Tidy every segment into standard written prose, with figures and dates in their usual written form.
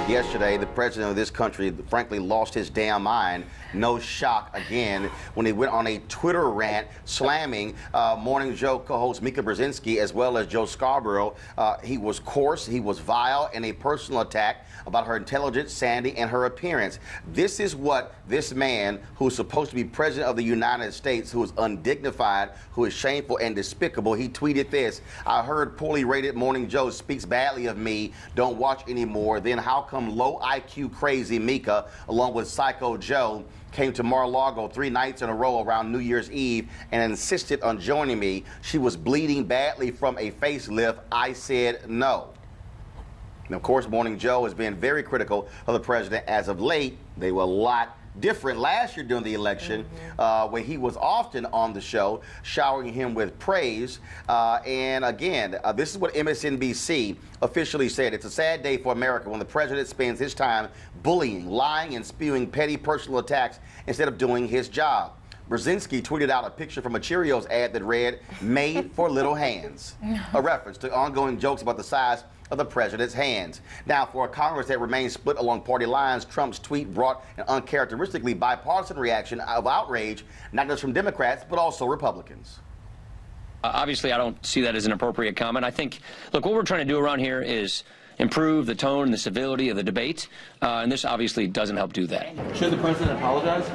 Yesterday, the president of this country, frankly, lost his damn mind. No shock again when he went on a Twitter rant slamming Morning Joe co-host Mika Brzezinski as well as Joe Scarborough. He was coarse, he was vile, and a personal attack about her intelligence, sanity, and her appearance. This is what this man, who's supposed to be president of the United States, who is undignified, who is shameful and despicable, he tweeted this: "I heard poorly rated Morning Joe speaks badly of me. Don't watch anymore. Then how come low IQ crazy Mika, along with Psycho Joe, came to Mar-a-Lago 3 nights in a row around New Year's Eve and insisted on joining me? She was bleeding badly from a facelift. I said no." And of course, Morning Joe has been very critical of the president as of late. They were a lot different last year during the election, where he was often on the show, showering him with praise. And again, this is what MSNBC officially said: "It's a sad day for America when the president spends his time bullying, lying, and spewing petty personal attacks instead of doing his job." Brzezinski tweeted out a picture from a Cheerios ad that read, "Made for little hands," a reference to ongoing jokes about the size of the president's hands. Now, for a Congress that remains split along party lines, Trump's tweet brought an uncharacteristically bipartisan reaction of outrage, not just from Democrats, but also Republicans. Obviously, I don't see that as an appropriate comment. I think, look, what we're trying to do around here is improve the tone and the civility of the debate, and this obviously doesn't help do that. Should the president apologize?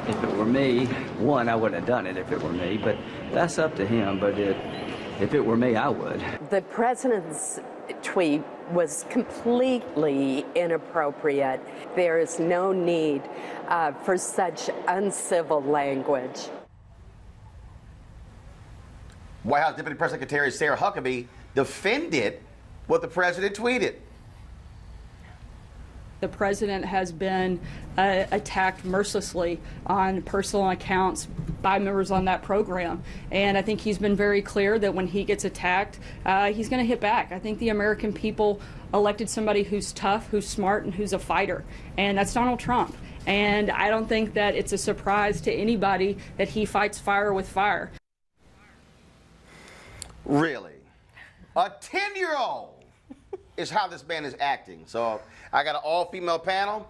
If it were me, one, I wouldn't have done it if it were me, but that's up to him. But if it were me, I would. The president's tweet was completely inappropriate. There is no need for such uncivil language. White House Deputy Press Secretary Sarah Huckabee defended what the president tweeted. The president has been attacked mercilessly on personal accounts by members on that program. And I think he's been very clear that when he gets attacked, he's going to hit back. I think the American people elected somebody who's tough, who's smart, and who's a fighter. And that's Donald Trump. And I don't think that it's a surprise to anybody that he fights fire with fire. Really? A 10-year-old is how this man is acting. So I got an all-female panel.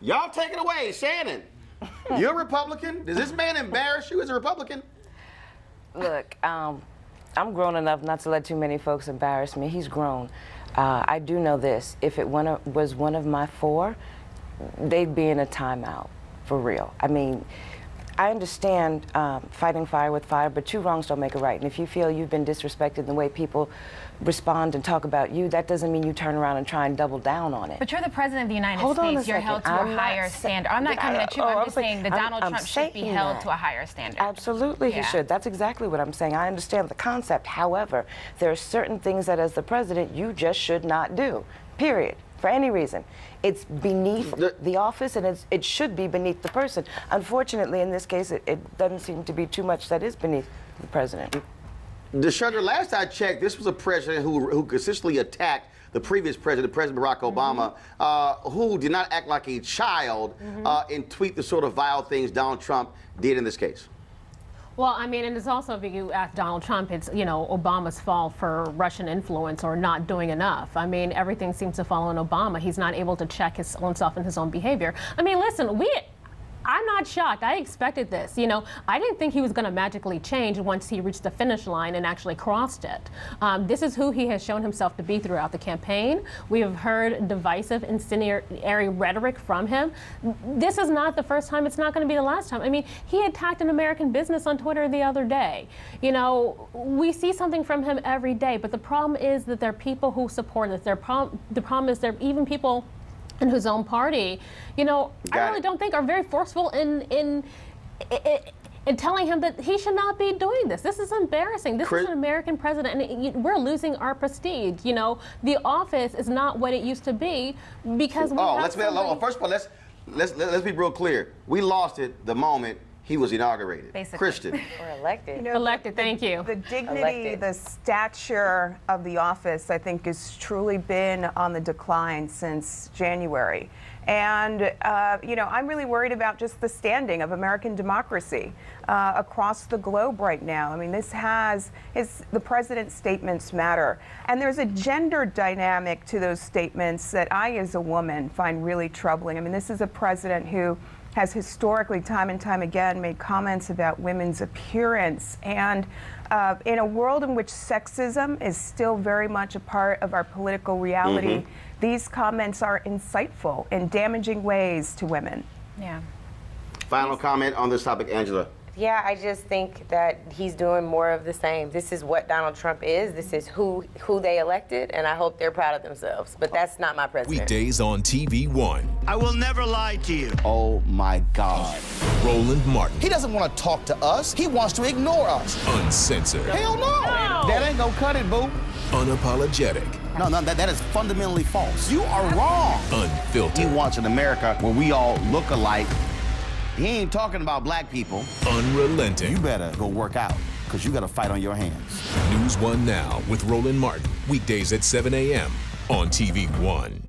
Y'all take it away. Shannon, you're a Republican. Does this man embarrass you as a Republican? Look, I'm grown enough not to let too many folks embarrass me. He's grown. I do know this. If it was one of my 4, they'd be in a timeout, for real. I mean, I understand fighting fire with fire, but 2 wrongs don't make a right. And if you feel you've been disrespected in the way people respond and talk about you, that doesn't mean you turn around and try and double down on it. But you're the president of the United States. You're held to a higher standard. I'm not coming at you. I'm just saying that Donald Trump should be held to a higher standard. Absolutely, he should. That's exactly what I'm saying. I understand the concept. However, there are certain things that as the president you just should not do, period. For any reason. It's beneath the office, and it should be beneath the person. Unfortunately, in this case, it doesn't seem to be too much that is beneath the president. DeShundra, last I checked, this was a president who consistently attacked the previous president, President Barack Obama, who did not act like a child and tweet the sort of vile things Donald Trump did in this case. Well, I mean, and it's also, if you ask Donald Trump, it's, you know, Obama's fault for Russian influence or not doing enough. I mean, everything seems to fall on Obama. He's not able to check his own self and his own behavior. I mean, listen, I'm not shocked. I expected this. You know, I didn't think he was going to magically change once he reached the finish line and actually crossed it. This is who he has shown himself to be throughout the campaign. We have heard divisive, incendiary rhetoric from him. This is not the first time. It's not going to be the last time. I mean, he attacked an American business on Twitter the other day. You know, we see something from him every day, but the problem is that there are people who support this. The problem is there are even people in his own party, you know, I really don't think are very forceful in telling him that he should not be doing this. This is embarrassing. This is an American president, and we're losing our prestige. You know, the office is not what it used to be because we have first of all, let's be real clear. We lost it the moment he was inaugurated. Basically. Kristen. Or elected. You know, Elected, thank you. The dignity, Elected. the stature of the office, I think, has truly been on the decline since January. And, you know, I'm really worried about just the standing of American democracy across the globe right now. I mean, the president's statements matter. And there's a gender dynamic to those statements that I, as a woman, find really troubling. I mean, this is a president who has historically, time and time again, made comments about women's appearance. And in a world in which sexism is still very much a part of our political reality, these comments are insightful in damaging ways to women. Yeah. Final comment on this topic, Angela. Yeah, I just think that he's doing more of the same. This is what Donald Trump is. This is who they elected, and I hope they're proud of themselves. But that's not my president. Weekdays on TV One. I will never lie to you. Oh my God. Roland Martin. He doesn't want to talk to us. He wants to ignore us. Uncensored. Hell no. That ain't gonna cut it, boo. Unapologetic. No, that is fundamentally false. You are wrong. Unfiltered. He wants an America where we all look alike. He ain't talking about black people. Unrelenting. You better go work out, because you got a fight on your hands. NewsOne Now with Roland Martin. Weekdays at 7 a.m. on TV One.